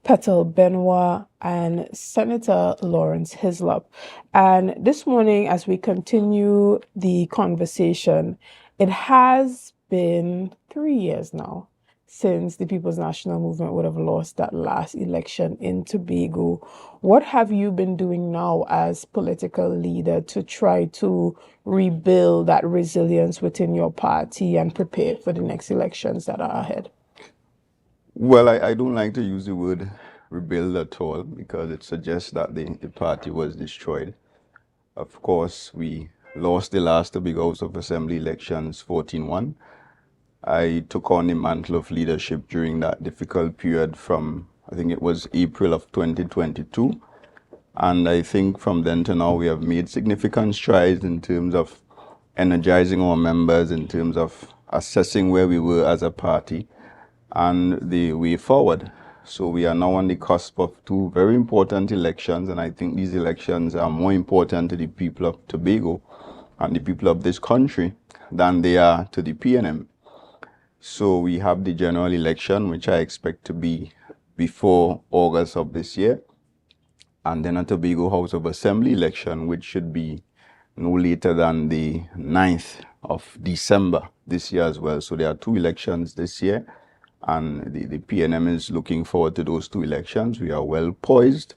Petal Benoit, and Senator Lawrence Hislop. And this morning, as we continue the conversation, it has been 3 years now since the People's National Movement would have lost that last election in Tobago. What have you been doing now as political leader to try to rebuild that resilience within your party and prepare for the next elections that are ahead? Well, I don't like to use the word rebuild at all because it suggests that the party was destroyed. Of course, we lost the last Tobago House of Assembly elections 14-1. I took on the mantle of leadership during that difficult period from, I think it was April of 2022. And I think from then to now, we have made significant strides in terms of energizing our members, in terms of assessing where we were as a party and the way forward. So we are now on the cusp of two very important elections, and I think these elections are more important to the people of Tobago and the people of this country than they are to the PNM. So we have the general election, which I expect to be before August of this year, and then a Tobago House of Assembly election, which should be no later than the 9th of December this year as well. So there are two elections this year, and the PNM is looking forward to those two elections. We are well poised.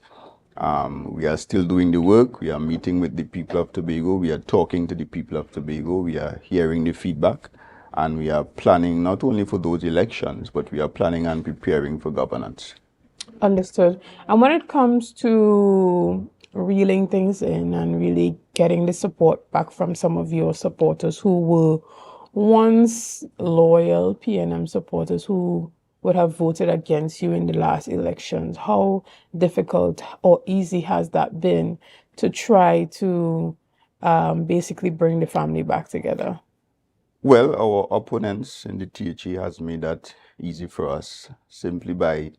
We are still doing the work. We are meeting with the people of Tobago. We are talking to the people of Tobago. We are hearing the feedback. And we are planning not only for those elections, but we are planning and preparing for governance. Understood. And when it comes to reeling things in and really getting the support back from some of your supporters who were once loyal PNM supporters who would have voted against you in the last elections, how difficult or easy has that been to try to basically bring the family back together? Well, our opponents in the THA has made that easy for us simply by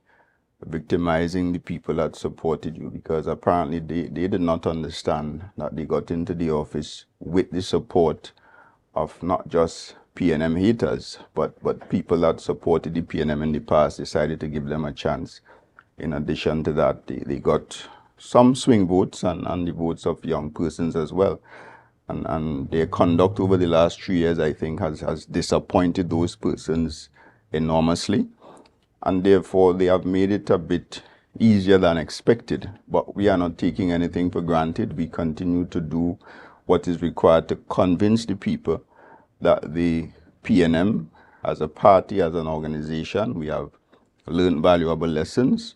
victimizing the people that supported you, because apparently they did not understand that they got into the office with the support of not just PNM haters, but people that supported the PNM in the past decided to give them a chance. In addition to that, they got some swing votes and the votes of young persons as well. And their conduct over the last 3 years, I think, has disappointed those persons enormously. And therefore, they have made it a bit easier than expected. But we are not taking anything for granted. We continue to do what is required to convince the people that the PNM, as a party, as an organization, we have learned valuable lessons.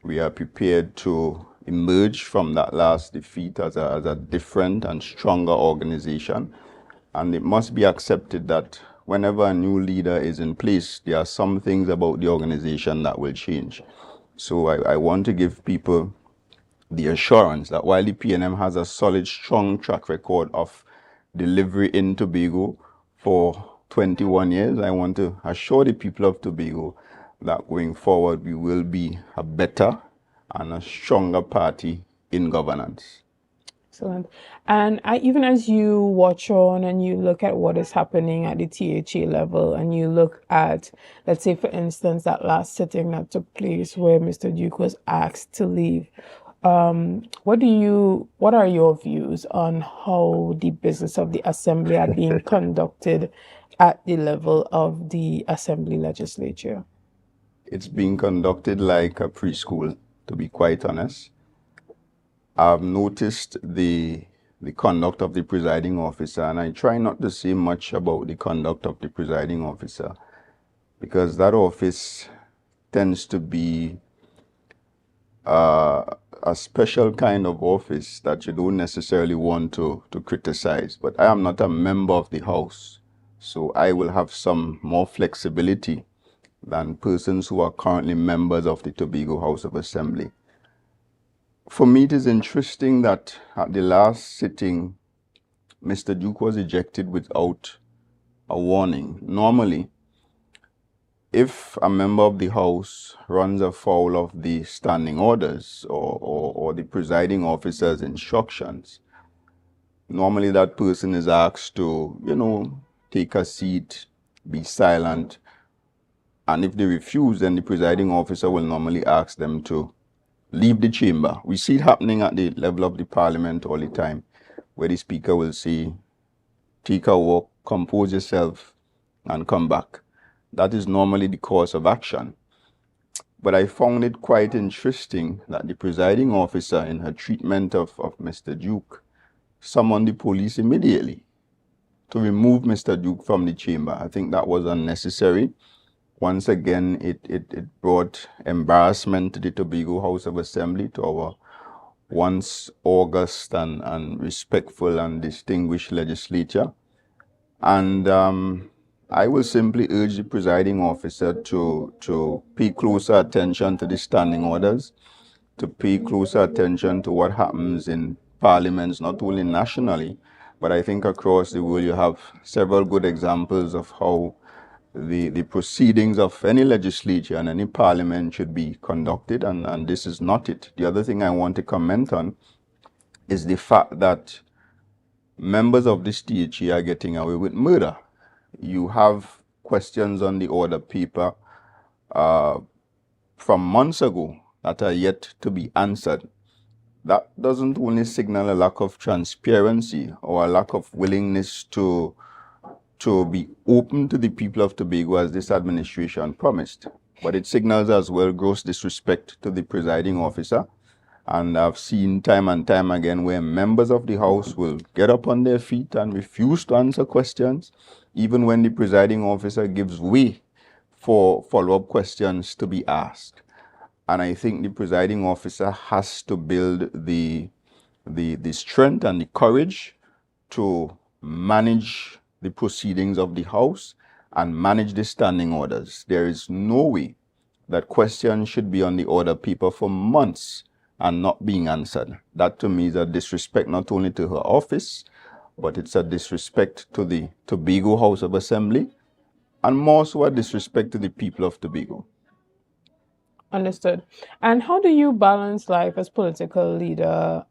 We are prepared to emerge from that last defeat as a different and stronger organization. And it must be accepted that whenever a new leader is in place, there are some things about the organization that will change. So I want to give people the assurance that while the PNM has a solid, strong track record of delivery in Tobago for 21 years, I want to assure the people of Tobago that going forward, we will be a better and a stronger party in governance. Excellent. And even as you watch on and you look at what is happening at the THA level, and you look at, let's say, for instance, that last sitting that took place where Mr. Duke was asked to leave, what are your views on how the business of the assembly are being conducted at the level of the assembly legislature? It's being conducted like a preschool, to be quite honest. I've noticed the conduct of the presiding officer, and I try not to say much about the conduct of the presiding officer because that office tends to be a special kind of office that you don't necessarily want to criticize. But I am not a member of the House, so I will have some more flexibility than persons who are currently members of the Tobago House of Assembly. For me, it is interesting that at the last sitting, Mr. Duke was ejected without a warning. Normally, if a member of the House runs afoul of the standing orders or the presiding officer's instructions, normally that person is asked to, take a seat, be silent, And if they refuse, then the presiding officer will normally ask them to leave the chamber. We see it happening at the level of the parliament all the time, where the speaker will say, take a walk, compose yourself, and come back. That is normally the course of action. But I found it quite interesting that the presiding officer, in her treatment of Mr. Duke, summoned the police immediately to remove Mr. Duke from the chamber. I think that was unnecessary. Once again, it brought embarrassment to the Tobago House of Assembly, to our once august and respectful and distinguished legislature. And I will simply urge the presiding officer to pay closer attention to the standing orders, to pay closer attention to what happens in parliaments, not only nationally, but I think across the world. You have several good examples of how the proceedings of any legislature and any parliament should be conducted, and this is not it. The other thing I want to comment on is the fact that members of this THE are getting away with murder. You have questions on the order paper from months ago that are yet to be answered. That doesn't only signal a lack of transparency or a lack of willingness to be open to the people of Tobago as this administration promised, but it signals as well gross disrespect to the presiding officer. And I've seen time and time again where members of the House will get up on their feet and refuse to answer questions, even when the presiding officer gives way for follow-up questions to be asked. And I think the presiding officer has to build the strength and the courage to manage the proceedings of the House and manage the standing orders. There is no way that questions should be on the order paper for months and not being answered. That to me is a disrespect not only to her office, but it's a disrespect to the Tobago House of Assembly, and more so a disrespect to the people of Tobago. Understood. And how do you balance life as political leader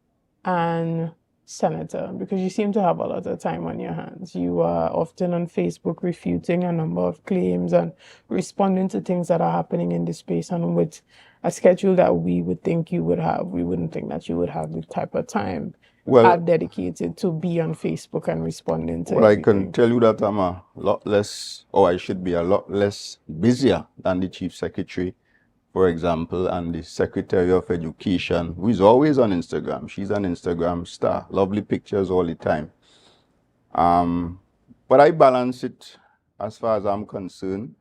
and senator? Because you seem to have a lot of time on your hands. You are often on Facebook refuting a number of claims and responding to things that are happening in the space, and with a schedule that we would think you would have. We wouldn't think that you would have the type of time dedicated to be on Facebook and responding to everything. I can tell you that I'm a lot less, or I should be a lot less busier than the Chief Secretary, for example, and the Secretary of Education, who is always on Instagram. She's an Instagram star. Lovely pictures all the time. But I balance it as far as I'm concerned.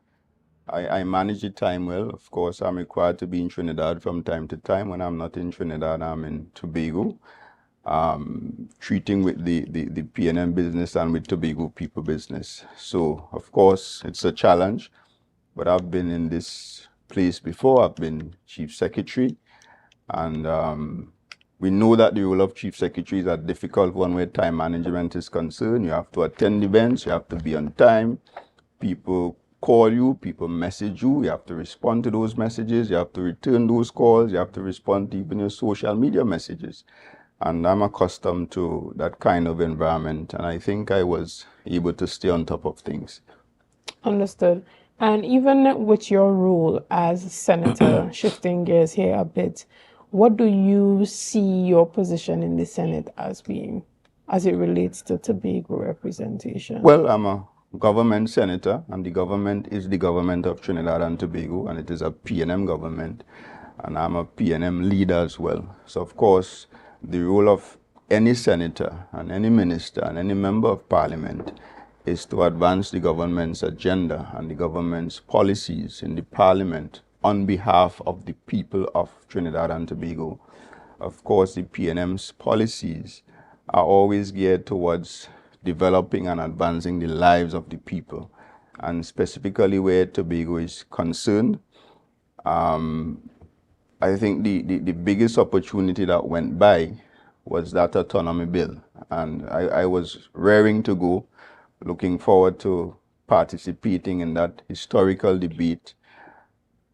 I manage the time well. Of course, I'm required to be in Trinidad from time to time. When I'm not in Trinidad, I'm in Tobago, treating with the PNM business and with Tobago people business. So, of course, it's a challenge, but I've been in this place before. I've been Chief Secretary, and we know that the role of Chief Secretary is a difficult one where time management is concerned. You have to attend events, you have to be on time, people call you, people message you, you have to respond to those messages, you have to return those calls, you have to respond to even your social media messages. And I'm accustomed to that kind of environment, and I think I was able to stay on top of things. Understood. And even with your role as senator, shifting gears here a bit, what do you see your position in the Senate as being, as it relates to Tobago representation? Well, I'm a government senator, and the government is the government of Trinidad and Tobago, and it is a PNM government, and I'm a PNM leader as well. So, of course, the role of any senator and any minister and any member of parliament is to advance the government's agenda and the government's policies in the parliament on behalf of the people of Trinidad and Tobago. Of course, the PNM's policies are always geared towards developing and advancing the lives of the people. And specifically where Tobago is concerned, I think the biggest opportunity that went by was that autonomy bill. And I was raring to go, looking forward to participating in that historical debate,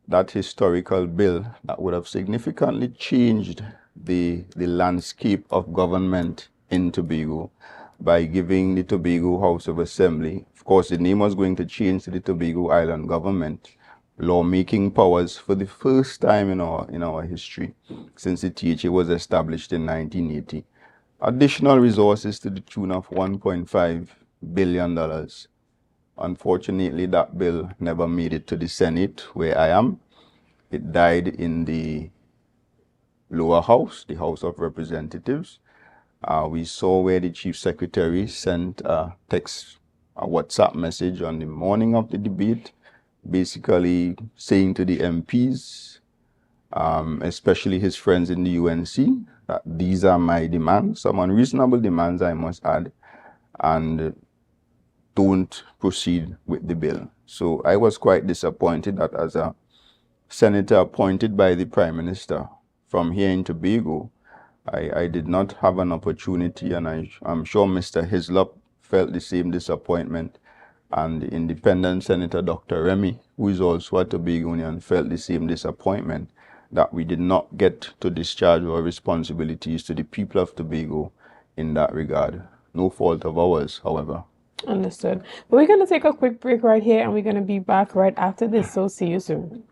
that historical bill that would have significantly changed the landscape of government in Tobago by giving the Tobago House of Assembly, of course the name was going to change to the Tobago Island Government, lawmaking powers for the first time in our history since the THA was established in 1980. Additional resources to the tune of $1.5 billion. Unfortunately, that bill never made it to the Senate, where I am. It died in the lower house, the House of Representatives. We saw where the Chief Secretary sent a WhatsApp message on the morning of the debate, basically saying to the MPs, especially his friends in the UNC, that these are my demands, some unreasonable demands, I must add, and don't proceed with the bill. So I was quite disappointed that as a senator appointed by the Prime Minister from here in Tobago, I did not have an opportunity, and I'm sure Mr. Hislop felt the same disappointment, and the independent Senator Dr. Remy, who is also a Tobagonian, felt the same disappointment that we did not get to discharge our responsibilities to the people of Tobago in that regard. No fault of ours, however. Understood. But we're going to take a quick break right here, and we're going to be back right after this. So see you soon.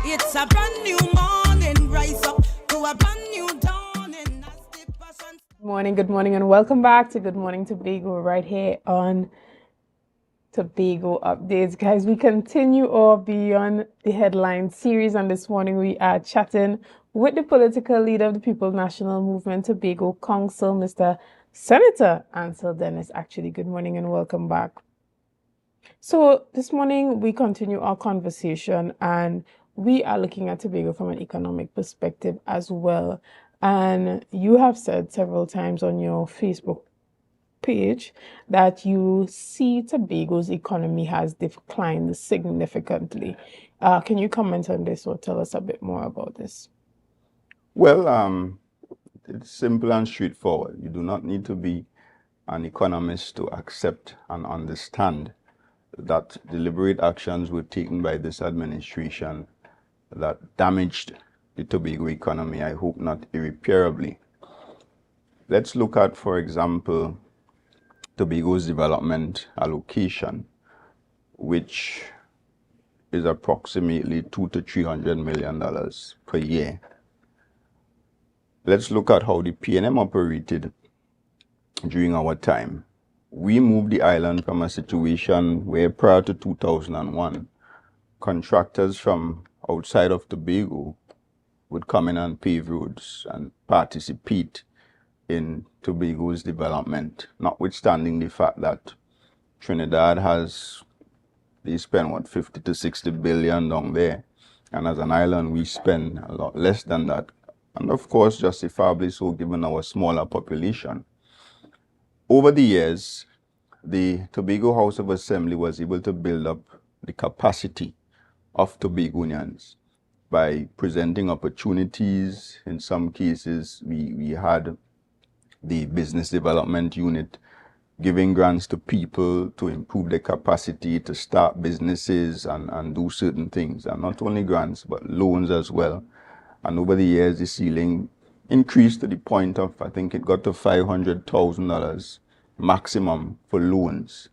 It's a brand new morning, rise up to a brand new dawning. Good morning, and welcome back to Good Morning Tobago right here on Tobago Updates. Guys, we continue our Beyond the Headlines series, and this morning we are chatting with the political leader of the People's National Movement Tobago Council, Mr. Senator Ancil Dennis. Actually, good morning and welcome back. So this morning we continue our conversation, and we are looking at Tobago from an economic perspective as well. And you have said several times on your Facebook page that you see Tobago's economy has declined significantly. Can you comment on this or tell us a bit more about this? Well, it's simple and straightforward. You do not need to be an economist to accept and understand that deliberate actions were taken by this administration that damaged the Tobago economy, I hope not irreparably. Let's look at, for example, Tobago's development allocation, which is approximately $200 to $300 million per year. Let's look at how the PNM operated during our time. We moved the island from a situation where prior to 2001, contractors from outside of Tobago would come in and pave roads and participate in Tobago's development, notwithstanding the fact that Trinidad they spend what, 50 to 60 billion down there, and as an island we spend a lot less than that, and of course justifiably so given our smaller population. Over the years, the Tobago House of Assembly was able to build up the capacity of Tobagonians by presenting opportunities. In some cases, we had the business development unit giving grants to people to improve their capacity to start businesses and do certain things, and not only grants but loans as well. And over the years, the ceiling increased to the point of, I think it got to $500,000 maximum for loans.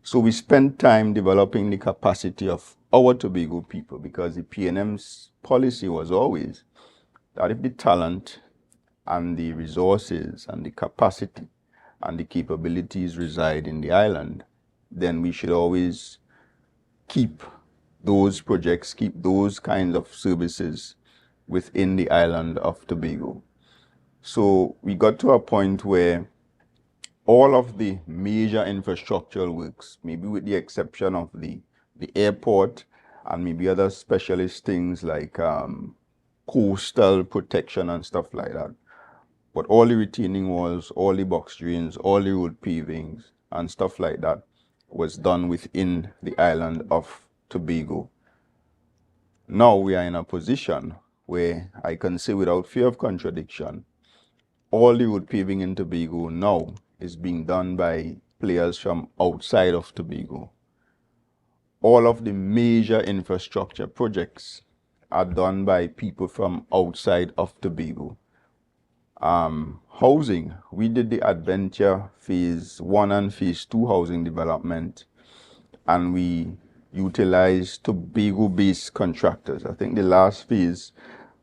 So we spent time developing the capacity of our Tobago people, because the PNM's policy was always that if the talent and the resources and the capacity and the capabilities reside in the island, then we should always keep those projects, keep those kinds of services within the island of Tobago. So we got to a point where all of the major infrastructural works, maybe with the exception of the airport and maybe other specialist things like coastal protection and stuff like that, but all the retaining walls, all the box drains, all the road pavings and stuff like that was done within the island of Tobago. Now we are in a position where I can say without fear of contradiction, all the road paving in Tobago now is being done by players from outside of Tobago. All of the major infrastructure projects are done by people from outside of Tobago. Housing, we did the Adventure Phase 1 and Phase 2 housing development and we utilize Tobago-based contractors. I think the last phase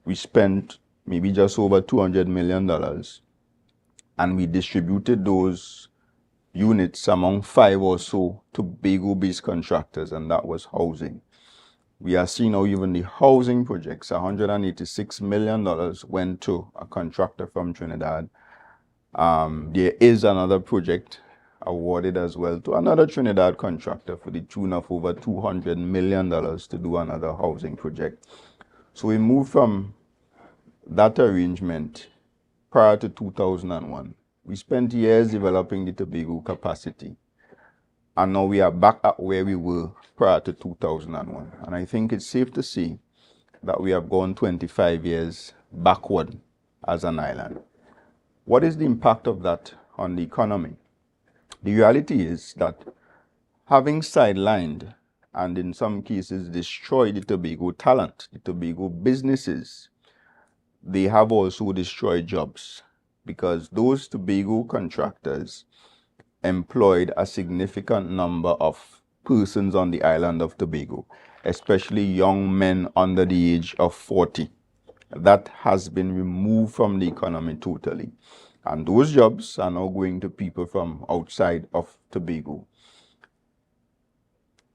we spent maybe just over $200 million, and we distributed those units among 5 or so Tobago-based contractors, and that was housing. We are seeing now even the housing projects, $186 million went to a contractor from Trinidad. There is another project awarded as well to another Trinidad contractor for the tune of over $200 million to do another housing project. So we moved from that arrangement prior to 2001. We spent years developing the Tobago capacity, and now we are back at where we were prior to 2001. And I think it's safe to say that we have gone 25 years backward as an island. What is the impact of that on the economy? The reality is that having sidelined and in some cases destroyed the Tobago talent, the Tobago businesses, they have also destroyed jobs, because those Tobago contractors employed a significant number of persons on the island of Tobago, especially young men under the age of 40. That has been removed from the economy totally. And those jobs are now going to people from outside of Tobago.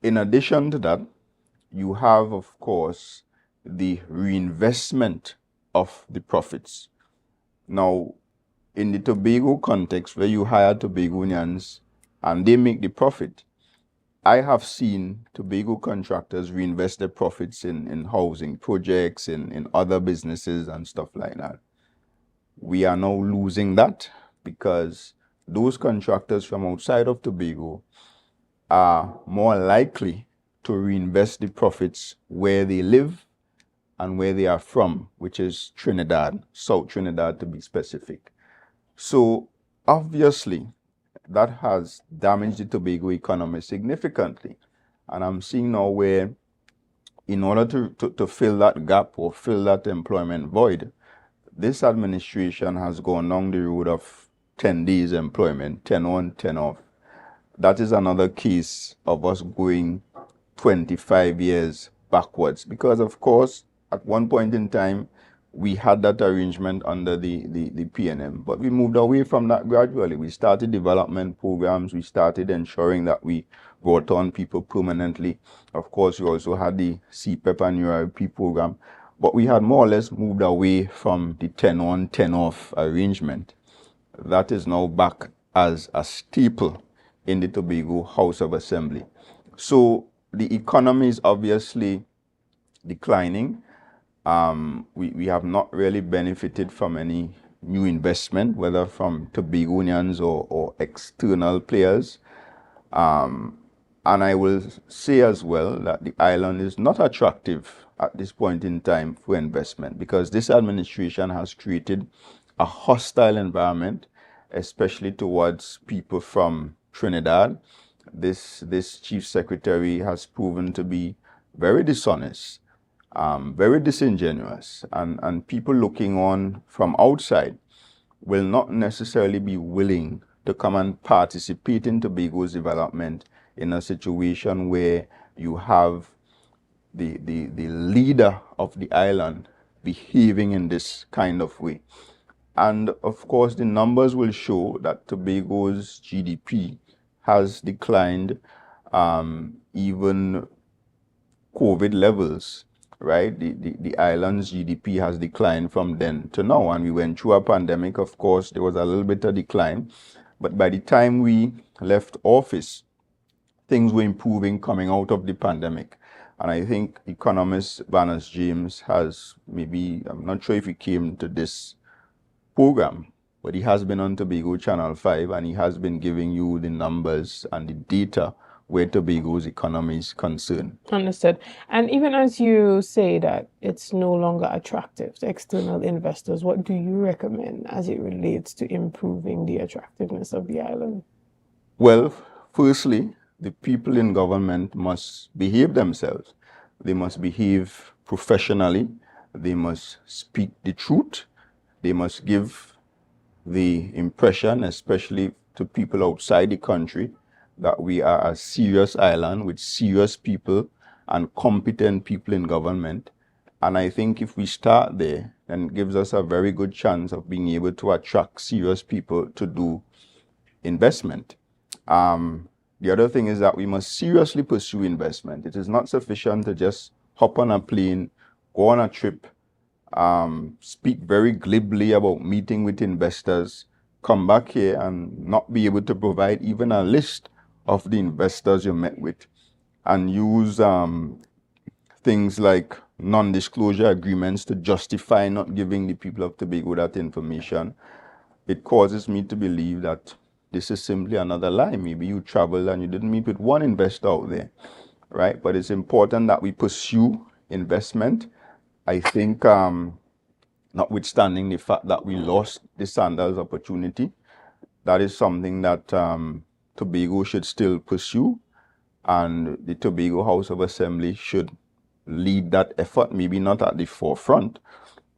In addition to that, you have, of course, the reinvestment of the profits. Now, in the Tobago context, where you hire Tobagonians and they make the profit, I have seen Tobago contractors reinvest their profits in housing projects, in other businesses and stuff like that. We are now losing that because those contractors from outside of Tobago are more likely to reinvest the profits where they live and where they are from, which is Trinidad, South Trinidad to be specific. So obviously, that has damaged the Tobago economy significantly. And I'm seeing now where, in order to fill that gap or fill that employment void, this administration has gone down the road of 10 days employment, 10 on, 10 off. That is another case of us going 25 years backwards, because of course, at one point in time, we had that arrangement under the PNM, but we moved away from that gradually. We started development programs. We started ensuring that we brought on people permanently. Of course, we also had the CPEP and URP program, but we had more or less moved away from the 10 on, 10 off arrangement. That is now back as a staple in the Tobago House of Assembly. So the economy is obviously declining. We have not really benefited from any new investment, whether from Tobagonians or external players. And I will say as well that the island is not attractive at this point in time for investment, because this administration has created a hostile environment, especially towards people from Trinidad. This chief secretary has proven to be very dishonest, very disingenuous, and people looking on from outside will not necessarily be willing to come and participate in Tobago's development in a situation where you have the leader of the island behaving in this kind of way. And of course, the numbers will show that Tobago's GDP has declined, even COVID levels, right? The island's GDP has declined from then to now. And we went through a pandemic, of course, there was a little bit of decline. But by the time we left office, things were improving coming out of the pandemic. And I think economist Barnes James has maybe, I'm not sure if he came to this program, but he has been on Tobago Channel 5 and he has been giving you the numbers and the data where Tobago's economy is concerned. Understood. And even as you say that it's no longer attractive to external investors, what do you recommend as it relates to improving the attractiveness of the island? Well, firstly, the people in government must behave themselves. They must behave professionally. They must speak the truth. They must give the impression, especially to people outside the country, that we are a serious island with serious people and competent people in government. And I think if we start there, then it gives us a very good chance of being able to attract serious people to do investment. The other thing is that we must seriously pursue investment. It is not sufficient to just hop on a plane, go on a trip, speak very glibly about meeting with investors, come back here and not be able to provide even a list of the investors you met with, and use things like non-disclosure agreements to justify not giving the people of Tobago that information. It causes me to believe that this is simply another lie. Maybe you traveled and you didn't meet with one investor out there, right? But it's important that we pursue investment. I think, notwithstanding the fact that we lost the Sandals opportunity, that is something that Tobago should still pursue, and the Tobago House of Assembly should lead that effort, maybe not at the forefront,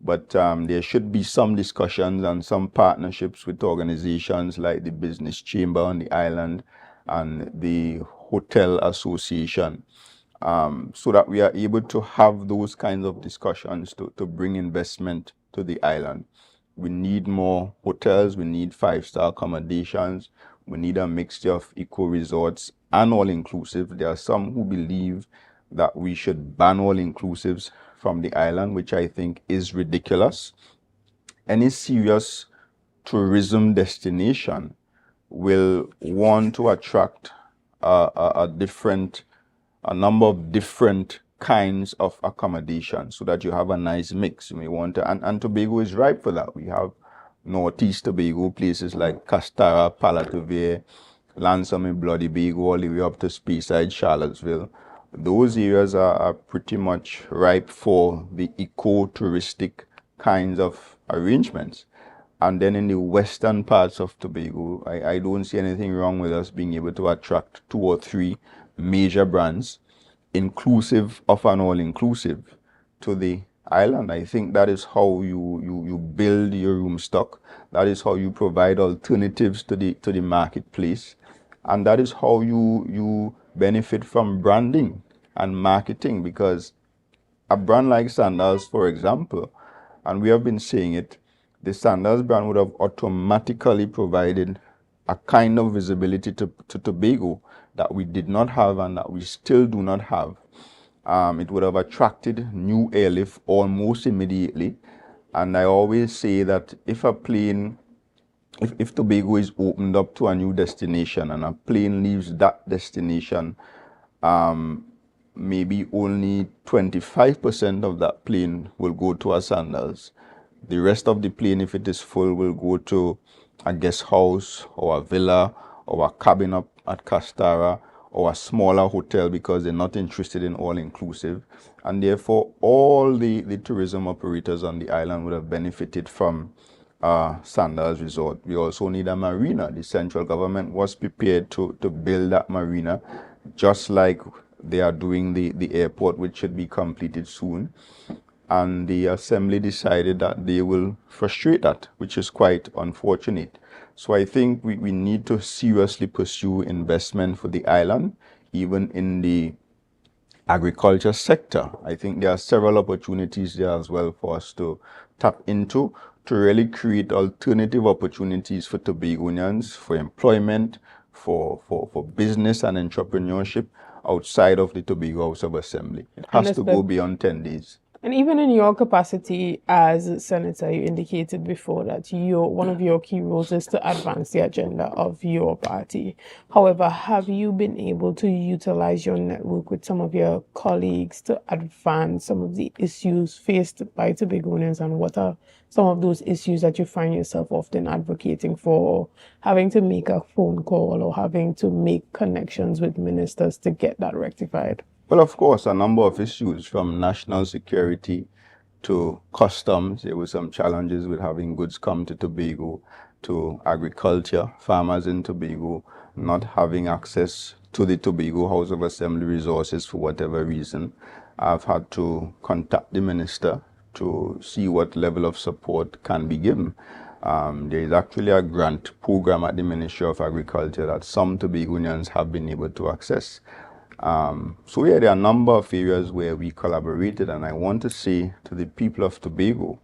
but there should be some discussions and some partnerships with organizations like the Business Chamber on the island and the Hotel Association, so that we are able to have those kinds of discussions to bring investment to the island. We need more hotels, we need 5-star accommodations, we need a mixture of eco-resorts and all-inclusive. There are some who believe that we should ban all-inclusives from the island, which I think is ridiculous. Any serious tourism destination will want to attract a number of different kinds of accommodation so that you have a nice mix. You may want to, and Tobago is ripe for that. We have Northeast Tobago, places like Castara, Palatavere, Lansom and Bloody Bago, all the way up to Speyside, Charlottesville. Those areas are pretty much ripe for the eco-touristic kinds of arrangements. And then in the western parts of Tobago, I don't see anything wrong with us being able to attract 2 or 3 major brands, inclusive of an all-inclusive, to the island. I think that is how you build your room stock. That is how you provide alternatives to the marketplace. And that is how you benefit from branding and marketing, because a brand like Sandals, for example, and we have been saying it, the Sandals brand would have automatically provided a kind of visibility to Tobago that we did not have and that we still do not have. It would have attracted new airlift almost immediately. And I always say that if Tobago is opened up to a new destination and a plane leaves that destination, maybe only 25% of that plane will go to a Sandals. The rest of the plane, if it is full, will go to a guest house or a villa or a cabin up at Castara or a smaller hotel, because they're not interested in all-inclusive. And therefore, all the tourism operators on the island would have benefited from Sandals Resort. We also need a marina. The central government was prepared to build that marina, just like they are doing the airport, which should be completed soon. And the assembly decided that they will frustrate that, which is quite unfortunate. So I think we need to seriously pursue investment for the island, even in the agriculture sector. I think there are several opportunities there as well for us to tap into, to really create alternative opportunities for Tobagonians, for employment, for business and entrepreneurship outside of the Tobago House of Assembly. It has to go beyond 10 days. And even in your capacity as senator, you indicated before that one of your key roles is to advance the agenda of your party. However, have you been able to utilize your network with some of your colleagues to advance some of the issues faced by Tobagonians, and what are some of those issues that you find yourself often advocating for, or having to make a phone call or having to make connections with ministers to get that rectified? Well, of course, a number of issues, from national security to customs. There were some challenges with having goods come to Tobago, to agriculture, farmers in Tobago not having access to the Tobago House of Assembly resources for whatever reason. I've had to contact the minister to see what level of support can be given. There is actually a grant program at the Ministry of Agriculture that some Tobagonians have been able to access. So yeah, there are a number of areas where we collaborated, and I want to say to the people of Tobago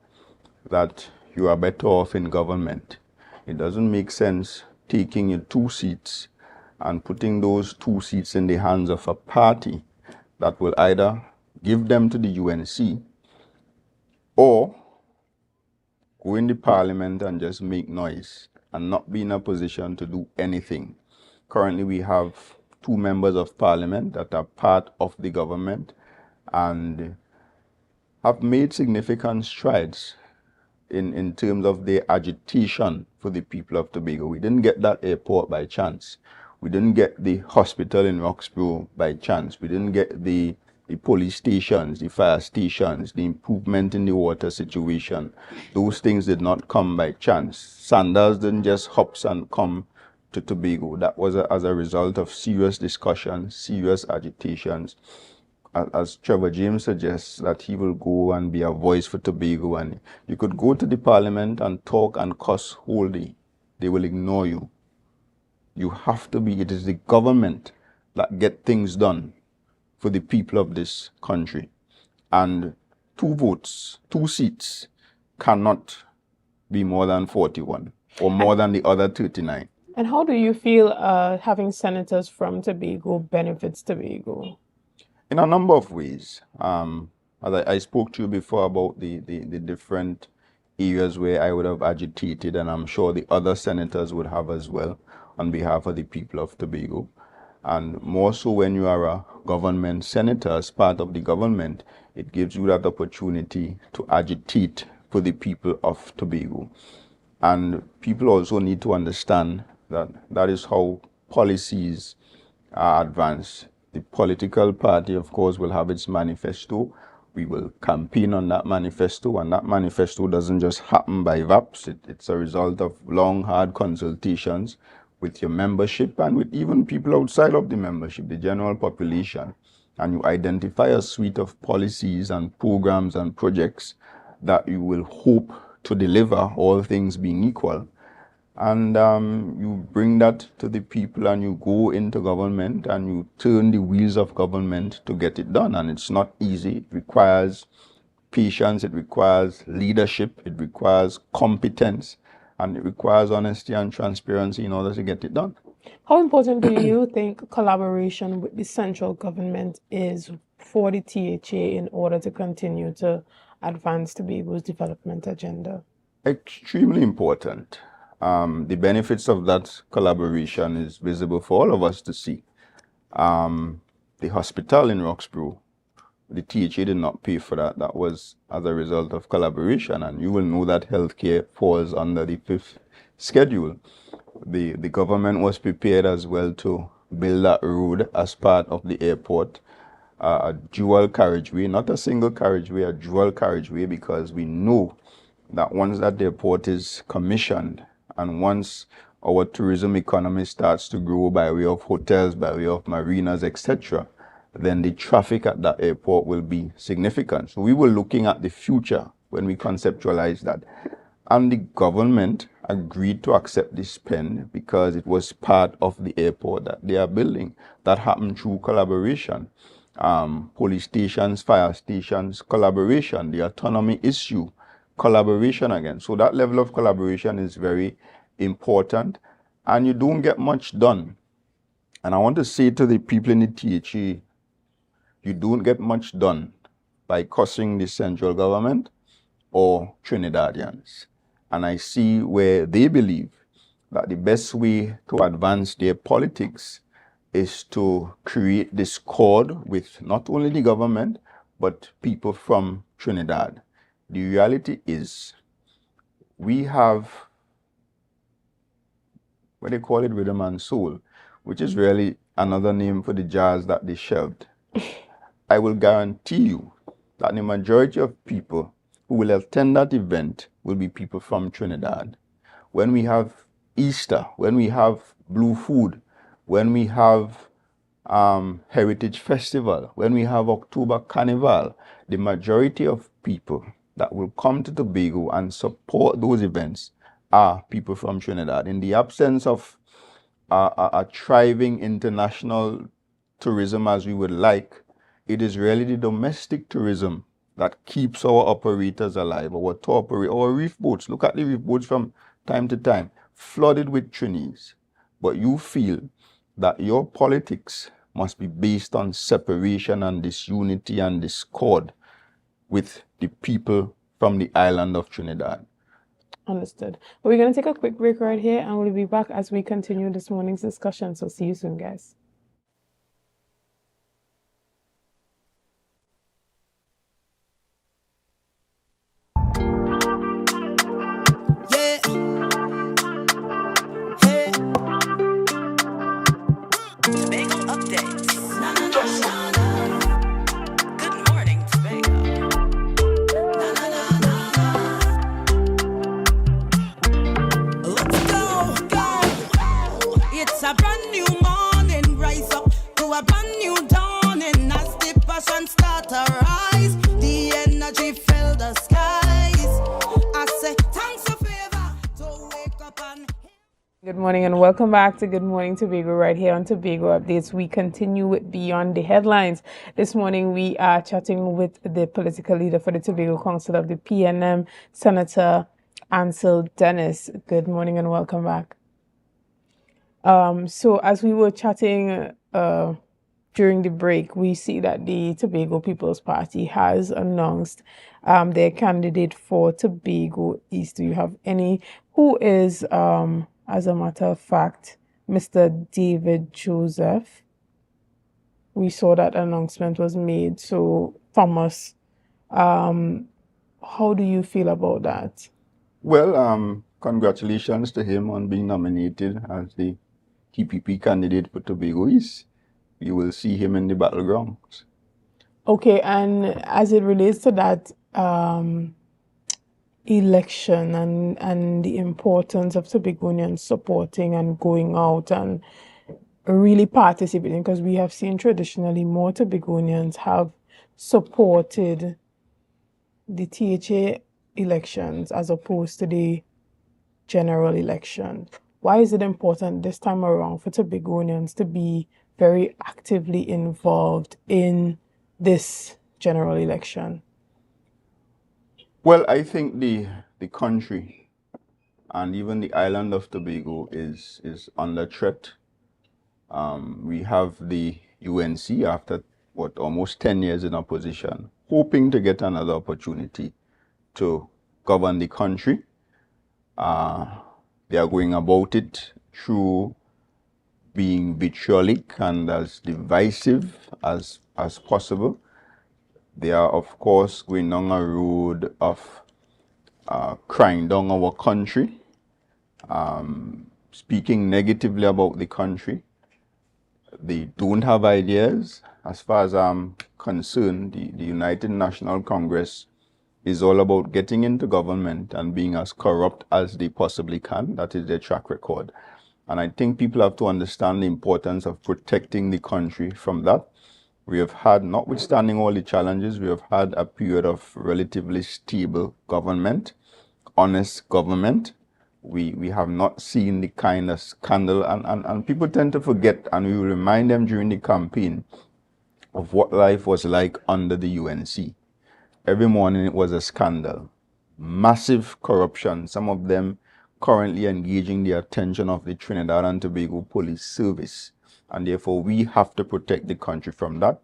that you are better off in government. It doesn't make sense taking your 2 seats and putting those 2 seats in the hands of a party that will either give them to the UNC or go in the parliament and just make noise and not be in a position to do anything. Currently, we have 2 members of parliament that are part of the government and have made significant strides in terms of their agitation for the people of Tobago. We didn't get that airport by chance. We didn't get the hospital in Roxborough by chance. We didn't get the police stations, the fire stations, the improvement in the water situation. Those things did not come by chance. Sandals didn't just hop and come to Tobago. That was as a result of serious discussions, serious agitations. As Trevor James suggests, that he will go and be a voice for Tobago, and you could go to the parliament and talk and cuss whole day. They will ignore you. You have to be, it is the government that get things done for the people of this country. And 2 votes, 2 seats cannot be more than 41 or more than the other 39. And how do you feel having senators from Tobago benefits Tobago? In a number of ways. As I spoke to you before about the different areas where I would have agitated, and I'm sure the other senators would have as well on behalf of the people of Tobago. And more so when you are a government senator, as part of the government, it gives you that opportunity to agitate for the people of Tobago. And people also need to understand that that is how policies are advanced. The political party, of course, will have its manifesto. We will campaign on that manifesto, and that manifesto doesn't just happen by VAPs. It's a result of long, hard consultations with your membership and with even people outside of the membership, the general population. And you identify a suite of policies and programs and projects that you will hope to deliver, all things being equal. And you bring that to the people, and you go into government and you turn the wheels of government to get it done. And it's not easy. It requires patience, it requires leadership, it requires competence, and it requires honesty and transparency in order to get it done. How important do you think collaboration with the central government is for the THA in order to continue to advance Tobago's development agenda? Extremely important. The benefits of that collaboration is visible for all of us to see. The hospital in Roxborough, the THA did not pay for that. That was as a result of collaboration, and you will know that healthcare falls under the 5th schedule. The government was prepared as well to build that road as part of the airport, a dual carriageway, not a single carriageway, a dual carriageway, because we know that once that airport is commissioned, and once our tourism economy starts to grow by way of hotels, by way of marinas, etc., then the traffic at that airport will be significant. So we were looking at the future when we conceptualized that. And the government agreed to accept this spend because it was part of the airport that they are building. That happened through collaboration. Police stations, fire stations, collaboration, the autonomy issue, collaboration again. So that level of collaboration is very important, and you don't get much done. And I want to say to the people in the THA, you don't get much done by cussing the central government or Trinidadians. And I see where they believe that the best way to advance their politics is to create discord with not only the government, but people from Trinidad. The reality is, we have what they call it, rhythm and soul, which is really another name for the jazz that they shelved. I will guarantee you that the majority of people who will attend that event will be people from Trinidad. When we have Easter, when we have Blue Food, when we have Heritage Festival, when we have October Carnival, the majority of people that will come to Tobago and support those events are people from Trinidad. In the absence of a thriving international tourism as we would like, it is really the domestic tourism that keeps our operators alive, our reef boats. Look at the reef boats from time to time, flooded with Trinis. But you feel that your politics must be based on separation and disunity and discord with the people from the island of Trinidad. Understood. We're going to take a quick break right here, and we'll be back as we continue this morning's discussion. So see you soon, guys. Yeah. Hey. Tobago updates. Na na na na na. Good morning, Tobago. Na na na na na. Let's go, go. It's a brand new morning. Rise up to a brand new dawning. As the passion start to rise, the energy fill the skies. I say thanks for favor to wake up and. Good morning and welcome back to Good Morning Tobago right here on Tobago Updates. We continue with Beyond the Headlines. This morning we are chatting with the political leader for the Tobago Council of the PNM, Senator Ancil Dennis. Good morning and welcome back. So as we were chatting during the break, we see that the Tobago People's Party has announced their candidate for Tobago East. Do you have any? Who is, as a matter of fact, Mr. David Joseph? We saw that announcement was made. So, Thomas, how do you feel about that? Well, congratulations to him on being nominated as the TPP candidate for Tobago East. You will see him in the battlegrounds. Okay, and as it relates to that election and the importance of Tobagoans supporting and going out and really participating, because we have seen traditionally more Tobagoans have supported the THA elections as opposed to the general election. Why is it important this time around for Tobagoans to be very actively involved in this general election? Well, I think the country and even the island of Tobago is under threat. We have the UNC after almost 10 years in opposition, hoping to get another opportunity to govern the country. They are going about it through being vitriolic and as divisive as possible. They are, of course, going down a road of crying down our country, speaking negatively about the country. They don't have ideas. As far as I'm concerned, the United National Congress is all about getting into government and being as corrupt as they possibly can. That is their track record. And I think people have to understand the importance of protecting the country from that. We have had, notwithstanding all the challenges, we have had a period of relatively stable government, honest government. We have not seen the kind of scandal, and people tend to forget, and we remind them during the campaign of what life was like under the UNC. Every morning it was a scandal, massive corruption, some of them currently engaging the attention of the Trinidad and Tobago Police Service. And therefore, we have to protect the country from that.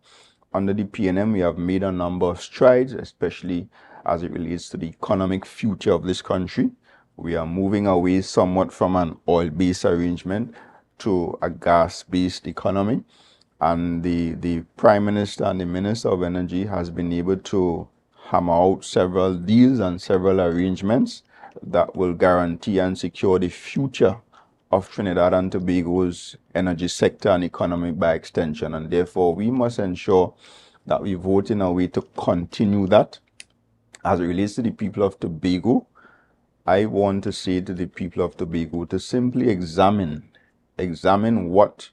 Under the PNM, we have made a number of strides, especially as it relates to the economic future of this country. We are moving away somewhat from an oil-based arrangement to a gas-based economy. And the Prime Minister and the Minister of Energy has been able to hammer out several deals and several arrangements that will guarantee and secure the future of Trinidad and Tobago's energy sector and economy by extension. And therefore, we must ensure that we vote in a way to continue that. As it relates to the people of Tobago, I want to say to the people of Tobago to simply examine what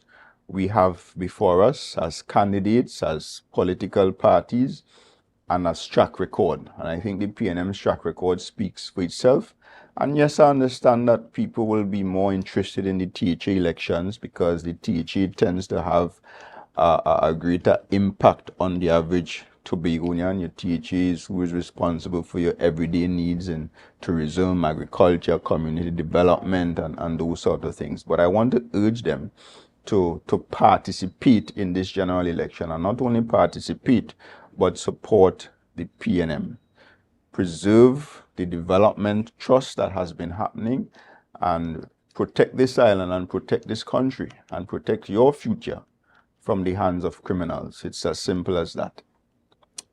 we have before us as candidates, as political parties, and a track record. And I think the PNM's track record speaks for itself. And yes, I understand that people will be more interested in the THA elections because the THA tends to have a greater impact on the average Tobagonian. Your THA is who is responsible for your everyday needs in tourism, agriculture, community development, and those sort of things. But I want to urge them to participate in this general election, and not only participate, but support the PNM. Preserve the development trust that has been happening, and protect this island and protect this country and protect your future from the hands of criminals. It's as simple as that.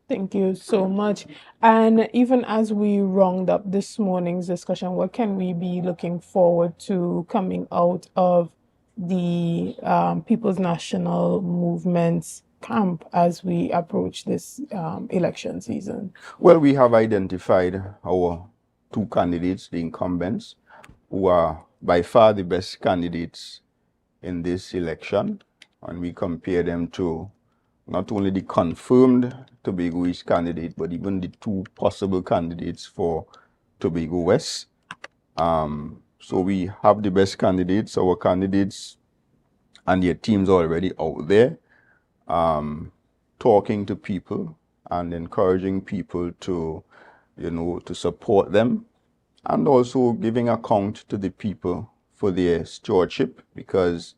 Thank you so much. And even as we round up this morning's discussion, what can we be looking forward to coming out of the People's National Movement's camp as we approach this election season? Well, we have identified our two candidates, the incumbents, who are by far the best candidates in this election, and we compare them to not only the confirmed Tobago East candidate, but even the two possible candidates for Tobago West. So we have the best candidates. Our candidates and their teams are already out there, talking to people and encouraging people to, to support them, and also giving account to the people for their stewardship, because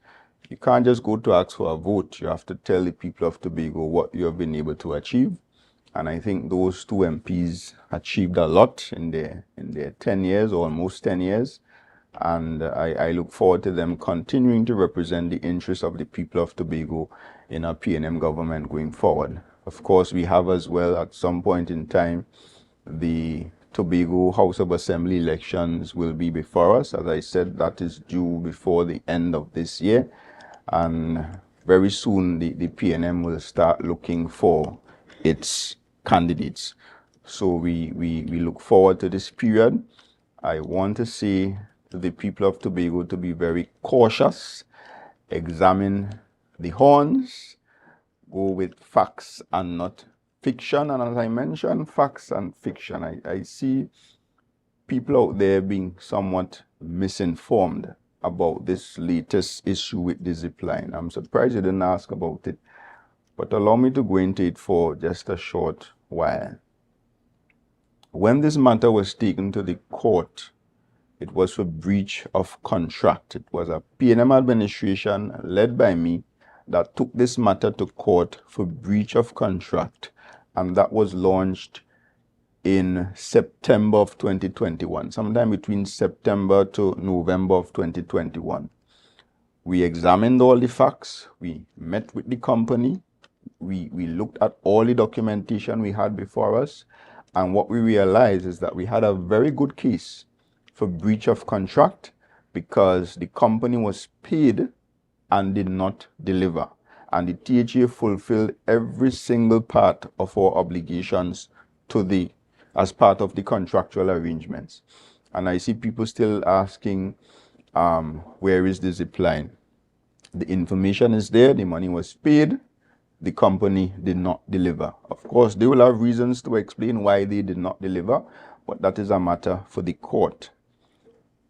you can't just go to ask for a vote. You have to tell the people of Tobago what you have been able to achieve. And I think those two MPs achieved a lot in their 10 years, or almost 10 years. And I look forward to them continuing to represent the interests of the people of Tobago in our PNM government going forward. Of course, we have as well, at some point in time, the Tobago House of Assembly elections will be before us. As I said, that is due before the end of this year. And very soon the PNM will start looking for its candidates. So we look forward to this period. I want to say to the people of Tobago to be very cautious, examine the horns, go with facts and not fiction. And as I mentioned, facts and fiction, I see people out there being somewhat misinformed about this latest issue with the zip line. I'm surprised you didn't ask about it, but allow me to go into it for just a short while. When this matter was taken to the court, it was for breach of contract. It was a PNM administration led by me that took this matter to court for breach of contract, and that was launched in September of 2021, sometime between September to November of 2021. We examined all the facts, we met with the company, we looked at all the documentation we had before us, and what we realized is that we had a very good case for breach of contract because the company was paid and did not deliver. And the THA fulfilled every single part of our obligations as part of the contractual arrangements. And I see people still asking, where is the zip line? The information is there, the money was paid, the company did not deliver. Of course, they will have reasons to explain why they did not deliver, but that is a matter for the court.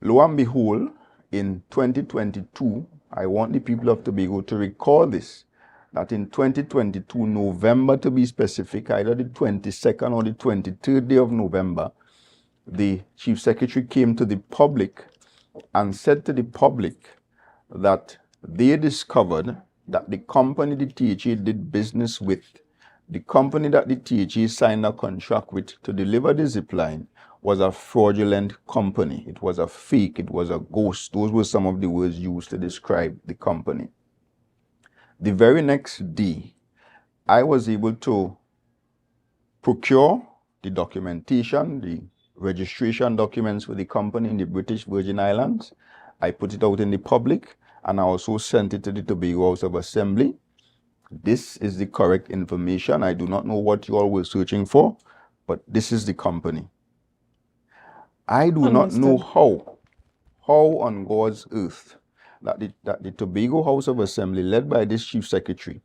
Lo and behold, in 2022, I want the people of Tobago to recall this, that in 2022, November to be specific, either the 22nd or the 23rd day of November, the Chief Secretary came to the public and said to the public that they discovered that the company the THA did business with, the company that the THA signed a contract with to deliver the zip line, was a fraudulent company. It was a fake, it was a ghost. Those were some of the words used to describe the company. The very next day, I was able to procure the documentation, the registration documents for the company in the British Virgin Islands. I put it out in the public, and I also sent it to the Tobago House of Assembly. This is the correct information. I do not know what you all were searching for, but this is the company. I do not know how on God's earth that the Tobago House of Assembly, led by this Chief Secretary,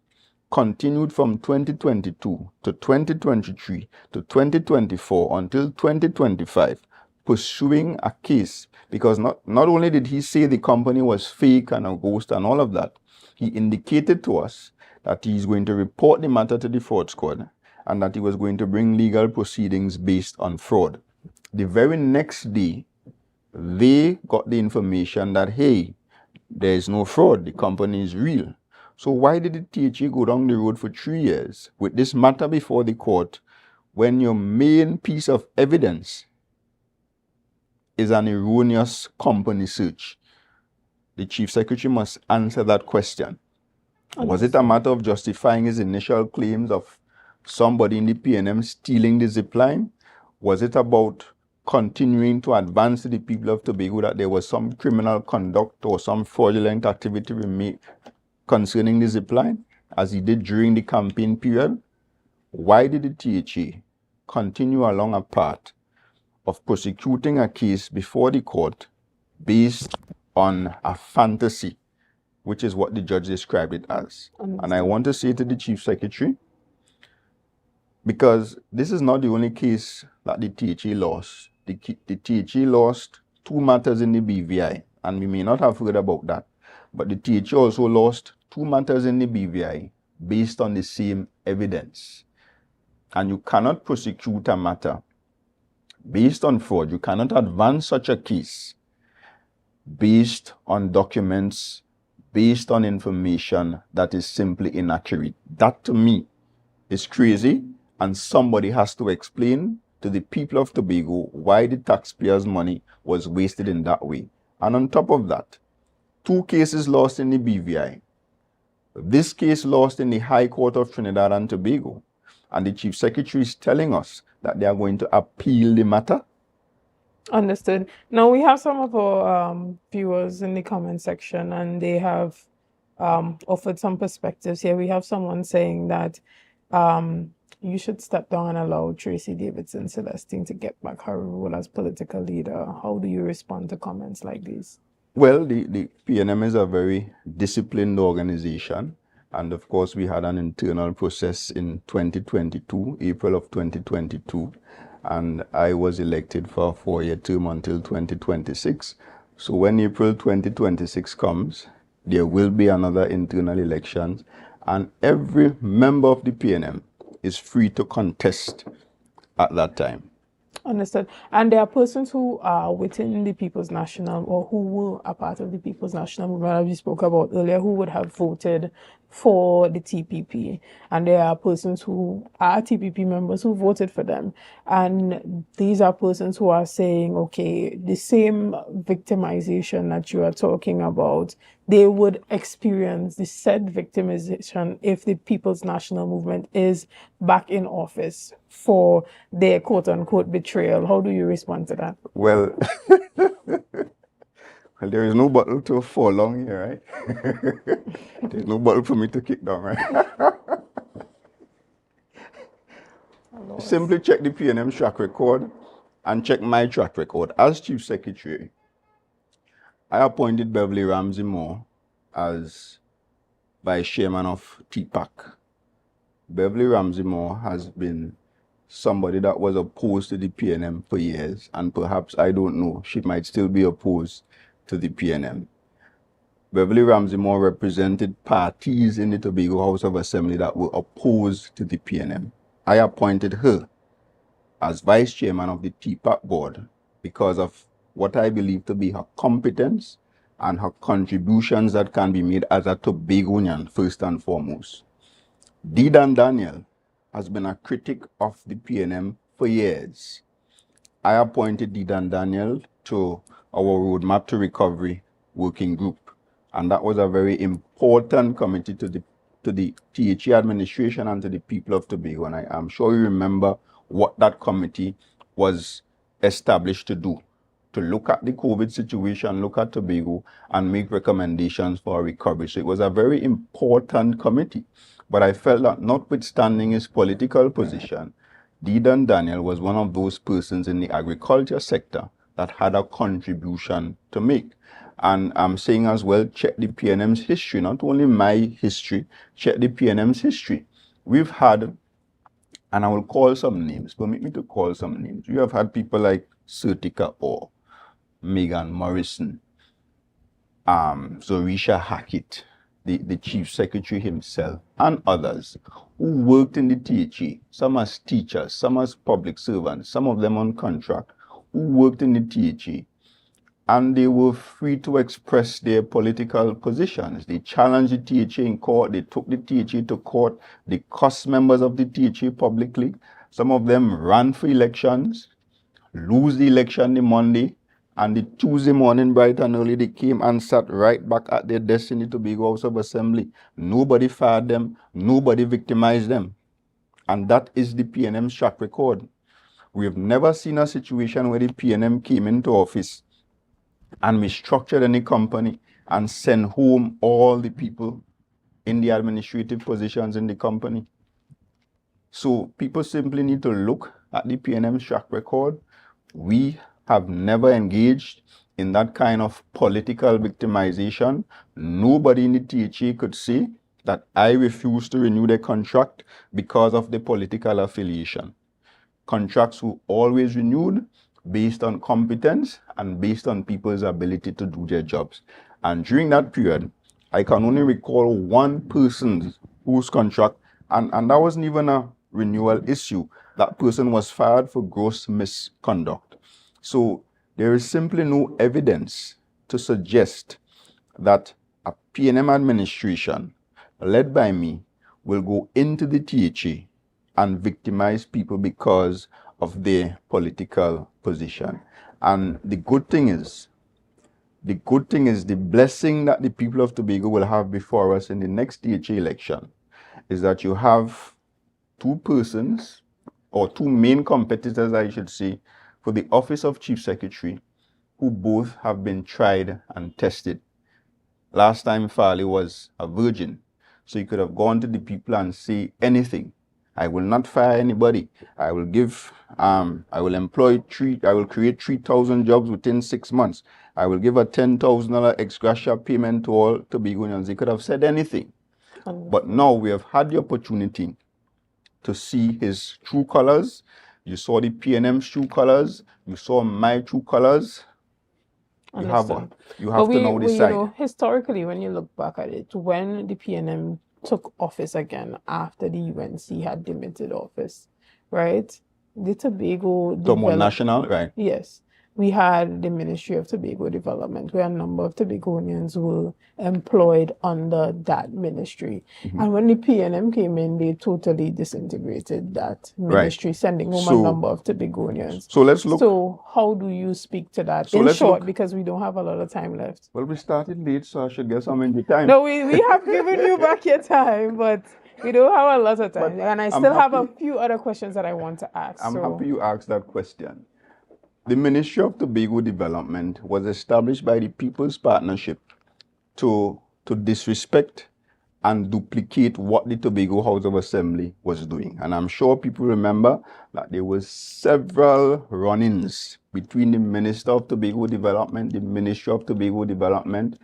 continued from 2022 to 2023 to 2024 until 2025 pursuing a case, because not only did he say the company was fake and a ghost and all of that, he indicated to us that he's going to report the matter to the fraud squad and that he was going to bring legal proceedings based on fraud. The very next day, they got the information that, hey, there is no fraud, the company is real. So why did the THA go down the road for 3 years with this matter before the court when your main piece of evidence is an erroneous company search? The Chief Secretary must answer that question. Was it a matter of justifying his initial claims of somebody in the PNM stealing the zip line? Was it about continuing to advance to the people of Tobago that there was some criminal conduct or some fraudulent activity concerning the zip line, as he did during the campaign period? Why did the THA continue along a path of prosecuting a case before the court based on a fantasy, which is what the judge described it as? And I want to say to the Chief Secretary, because this is not the only case that the THA lost. The THA lost 2 matters in the BVI, and we may not have heard about that, but the THA also lost 2 matters in the BVI based on the same evidence. And you cannot prosecute a matter based on fraud. You cannot advance such a case based on documents, based on information that is simply inaccurate. That to me is crazy, and somebody has to explain to the people of Tobago why the taxpayers' money was wasted in that way. And on top of that, 2 cases lost in the BVI. This case lost in the High Court of Trinidad and Tobago. And the Chief Secretary is telling us that they are going to appeal the matter. Understood. Now we have some of our viewers in the comment section, and they have offered some perspectives here. We have someone saying that you should step down and allow Tracy Davidson Celestine to get back her role as political leader. How do you respond to comments like these? Well, the PNM is a very disciplined organization. And of course, we had an internal process in 2022, April of 2022. And I was elected for a 4-year term until 2026. So when April 2026 comes, there will be another internal elections. And every member of the PNM is free to contest at that time. Understood. And there are persons who are within the People's National, or who were a part of the People's National Movement, as we spoke about earlier, who would have voted for the TPP. And there are persons who are TPP members who voted for them. And these are persons who are saying, okay, the same victimization that you are talking about, they would experience the said victimization if the People's National Movement is back in office for their quote-unquote betrayal. How do you respond to that? Well, well, there is no bottle to fall long here, right? There's no bottle for me to kick down, right? Simply check the PNM track record and check my track record. As Chief Secretary, I appointed Beverly Ramsey Moore as Vice Chairman of TPAC. Beverly Ramsey Moore has been somebody that was opposed to the PNM for years, and perhaps, I don't know, she might still be opposed to the PNM. Beverly Ramsey Moore represented parties in the Tobago House of Assembly that were opposed to the PNM. I appointed her as Vice Chairman of the TPAC board because of what I believe to be her competence and her contributions that can be made as a Tobagonian, first and foremost. Dedan Daniel has been a critic of the PNM for years. I appointed Dedan Daniel to our Roadmap to Recovery working group, and that was a very important committee to the THA administration and to the people of Tobago. And I am sure you remember what that committee was established to do, to look at the COVID situation, look at Tobago, and make recommendations for recovery. So it was a very important committee. But I felt that notwithstanding his political position, Dedan Daniel was one of those persons in the agriculture sector that had a contribution to make. And I'm saying as well, check the PNM's history, not only my history, check the PNM's history. We've had, and I will call some names, permit me to call some names. We have had people like Sertika Orr, Megan Morrison, Zorisha Hackett, the chief secretary himself, and others who worked in the THE, some as teachers, some as public servants, some of them on contract, who worked in the THE, and they were free to express their political positions. They challenged the THE in court, they took the THE to court, they cursed members of the THE publicly. Some of them ran for elections, lose the election the Monday, and the Tuesday morning, bright and early, they came and sat right back at their desk in the Tobago House of Assembly. Nobody fired them, nobody victimized them. And that is the PNM's track record. We have never seen a situation where the PNM came into office and restructured any company and sent home all the people in the administrative positions in the company. So people simply need to look at the PNM's track record. We have never engaged in that kind of political victimization. Nobody in the THA could say that I refuse to renew their contract because of the political affiliation. Contracts were always renewed based on competence and based on people's ability to do their jobs. And during that period, I can only recall one person whose contract, and that wasn't even a renewal issue. That person was fired for gross misconduct. So there is simply no evidence to suggest that a PNM administration led by me will go into the THA and victimize people because of their political position. And the good thing is, the blessing that the people of Tobago will have before us in the next THA election is that you have two persons, or two main competitors, I should say, for the office of Chief Secretary, who both have been tried and tested. Last time Farley was a virgin, so he could have gone to the people and say anything. I will not fire anybody. I will create 3,000 jobs within 6 months. I will give a $10,000 ex gratia payment to all Tobagonians. He could have said anything. But now we have had the opportunity to see his true colors. You saw the PNM's true colors. You saw my true colors. You have to now decide. You know, historically, when you look back at it, when the PNM took office again after the UNC had demitted office, right? The Tobago National, right? Yes. We had the Ministry of Tobago Development, where a number of Tobagonians were employed under that ministry. And when the PNM came in, they totally disintegrated that ministry, sending home a number of Tobagonians. So let's look. So how do you speak to that? So in short, because we don't have a lot of time left. Well, we started late, so I should get some in the time. No, we have given you back your time, but we don't have a lot of time. And I still have a few other questions that I want to ask. I'm happy you asked that question. The Ministry of Tobago Development was established by the People's Partnership to disrespect and duplicate what the Tobago House of Assembly was doing. And I'm sure people remember that there were several run-ins between the Minister of Tobago Development, the Ministry of Tobago Development,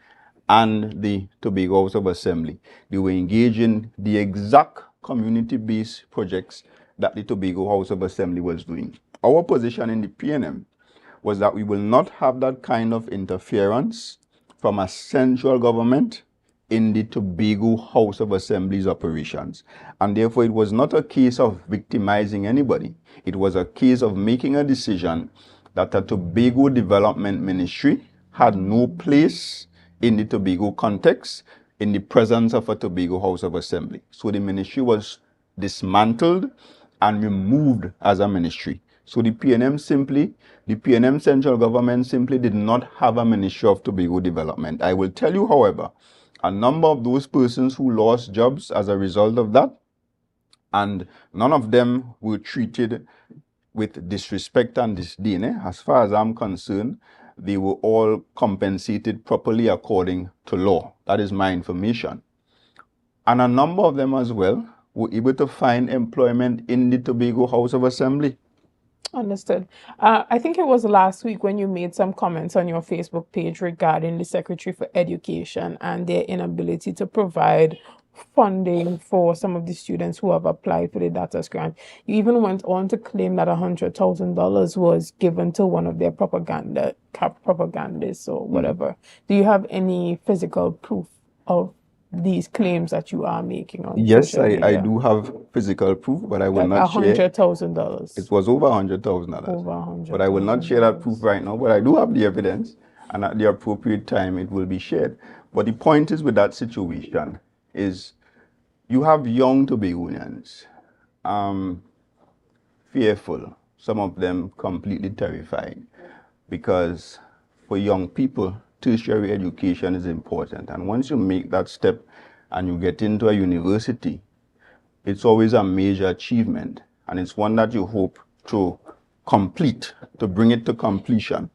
and the Tobago House of Assembly. They were engaged in the exact community-based projects that the Tobago House of Assembly was doing. Our position in the PNM was that we will not have that kind of interference from a central government in the Tobago House of Assembly's operations. And therefore, it was not a case of victimizing anybody. It was a case of making a decision that the Tobago Development Ministry had no place in the Tobago context in the presence of a Tobago House of Assembly. So the ministry was dismantled and removed as a ministry. So the PNM central government simply did not have a Ministry of Tobago Development. I will tell you, however, a number of those persons who lost jobs as a result of that, and none of them were treated with disrespect and disdain. As far as I'm concerned, they were all compensated properly according to law. That is my information. And a number of them as well were able to find employment in the Tobago House of Assembly. Understood. I think it was last week when you made some comments on your Facebook page regarding the Secretary for Education and their inability to provide funding for some of the students who have applied for the DATAS grant. You even went on to claim that $100,000 was given to one of their propagandists or whatever. Do you have any physical proof of these claims that you are making on Yes, social I media? do have physical proof, but I will Like not share. $100,000. It was over $100,000. Over But I will not share that proof $100,000. right now. But I do have the evidence, and at the appropriate time, it will be shared. But the point is with that situation is you have young Tobagonians, fearful, some of them completely terrified, because for young people, tertiary education is important. And once you make that step and you get into a university, it's always a major achievement, and it's one that you hope to complete, to bring it to completion,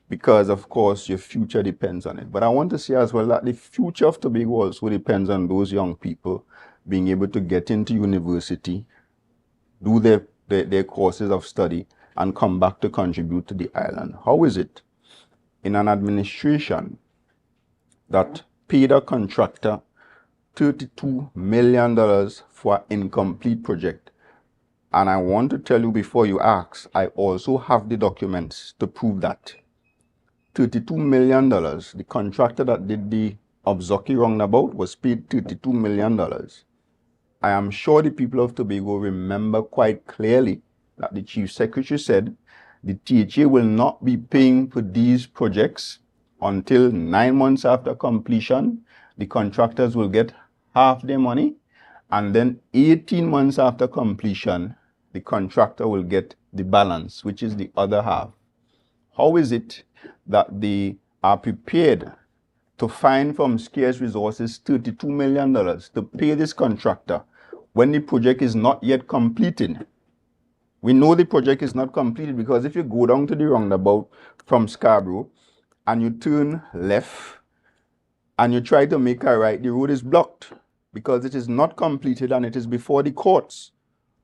because of course your future depends on it. But I want to say as well that the future of Tobago also depends on those young people being able to get into university, do their courses of study, and come back to contribute to the island. How is it in an administration that paid a contractor $32 million for an incomplete project? And I want to tell you before you ask, I also have the documents to prove that. $32 million, the contractor that did the Obzoki roundabout was paid $32 million. I am sure the people of Tobago remember quite clearly that the Chief Secretary said the THA will not be paying for these projects until 9 months after completion. The contractors will get half their money, and then 18 months after completion, the contractor will get the balance, which is the other half. How is it that they are prepared to find from scarce resources $32 million to pay this contractor when the project is not yet completed? We know the project is not completed because if you go down to the roundabout from Scarborough and you turn left and you try to make a right, the road is blocked because it is not completed and it is before the courts.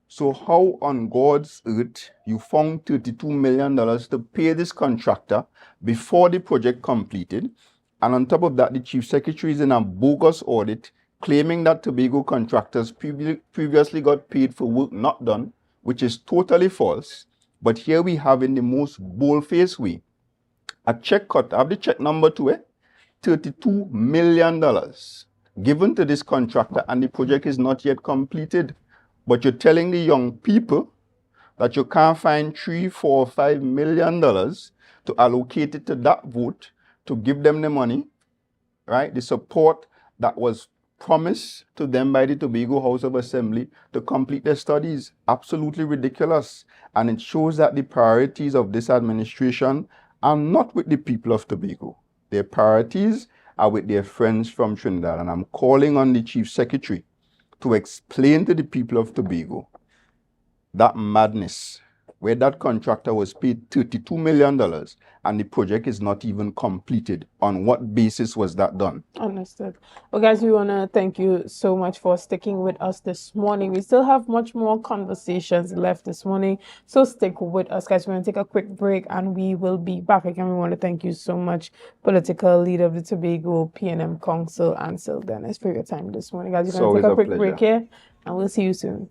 So how on God's earth you found $32 million to pay this contractor before the project completed? And on top of that, the Chief Secretary is in a bogus audit claiming that Tobago contractors previously got paid for work not done, which is totally false. But here we have in the most bold-faced way a check cut. I have the check number to it. $32 million given to this contractor, and the project is not yet completed. But you're telling the young people that you can't find $3, $4, $5 million to allocate it to that vote to give them the money, right? The support that was promised to them by the Tobago House of Assembly to complete their studies. Absolutely ridiculous. And it shows that the priorities of this administration are not with the people of Tobago. Their priorities are with their friends from Trinidad. And I'm calling on the Chief Secretary to explain to the people of Tobago that madness, where that contractor was paid $32 million and the project is not even completed. On what basis was that done? Understood. Well, guys, we want to thank you so much for sticking with us this morning. We still have much more conversations left this morning, so stick with us, guys. We're going to take a quick break and we will be back again. We want to thank you so much, political leader of the Tobago PNM Council, Ancil Dennis, for your time this morning. Guys, we're going to take a quick break here and we'll see you soon.